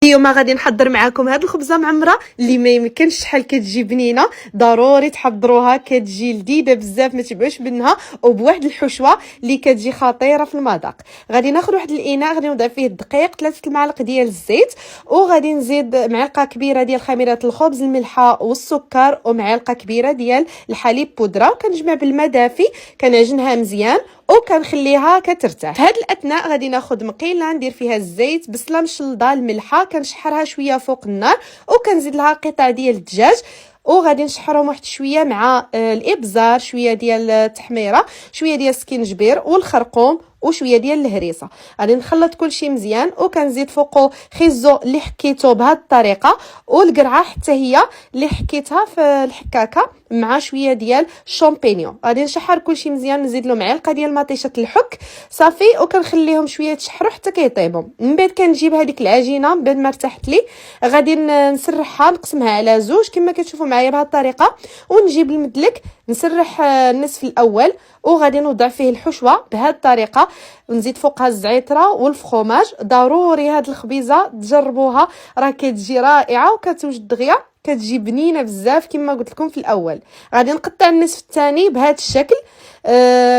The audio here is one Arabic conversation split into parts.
اليوم غادي نحضر معكم هاد الخبزه معمره اللي ما يمكنش شحال كتجي بنينه. ضروري تحضروها، كتجي لذيذه بزاف، ما تبعوش منها وبواحد الحشوه اللي كتجي خطيره في المذاق. غادي ناخذ واحد الاناء، غادي نوضع فيه الدقيق، 3 المعالق ديال الزيت، وغادي نزيد معلقه كبيره ديال خميره الخبز، الملحه والسكر، ومعلقه كبيره ديال الحليب بودره، وكنجمع بالماء دافي، كنعجنها مزيان وكنخليها كترتاح. في هذا الاثناء غادي ناخذ مقيله ندير فيها الزيت، بصله مشلضه، الملحه، كنشحرها شويه فوق النار، وكنزيد لها قطع ديال الدجاج، وغادي نشحرهم واحد شويه مع الابزار، شويه ديال التحميره، شويه ديال السكينجبير والخرقوم، وشويه ديال الهريسه. غادي نخلط كلشي مزيان، وكنزيد فوقو خيزو اللي حكيته بهذه الطريقه، والقرعه حتى هي اللي حكيتها في الحكاكه، مع شويه ديال الشامبينيون. غادي نشحر كلشي مزيان، نزيد له معلقه ديال مطيشه الحك صافي، وكنخليهم شويه يتشحروا حتى كيطيبوا. من بعد كنجيب هذيك العجينه من بعد ما ارتاحت لي، غادي نسرحها، نقسمها على زوج كما كتشوفوا معايا بهذه الطريقه، ونجيب المدلك نسرح النصف الاول، وغادي نوضع فيه الحشوه بهذه الطريقه، ونزيد فوقها الزعتره والفخوماج. ضروري هاد الخبيزه تجربوها، راه كتجي رائعه وكتوجد دغيا، كتجي بنينه بزاف كما قلت لكم في الاول. غادي نقطع النصف الثاني بهذا الشكل،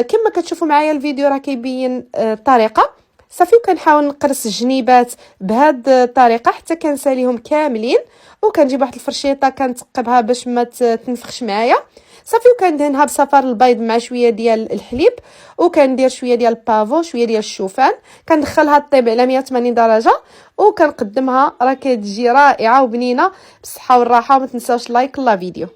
كما كتشوفوا معايا الفيديو راه كيبين الطريقه صافي. وكنحاول نقرص الجنيبات بهذه الطريقه حتى كنساليهم كاملين، وكنجيب واحد الفرشيطه كنتقبها باش ما تنفخش معايا صافي، وكندهنها بصفار البيض مع شويه ديال الحليب، وكندير شويه ديال البافو، شويه ديال الشوفان، كندخلها طيب على 180 درجه، وكنقدمها. راه كتجي رائعه وبنينه بالصحه والراحه. وما تنساوش لايك لا فيديو.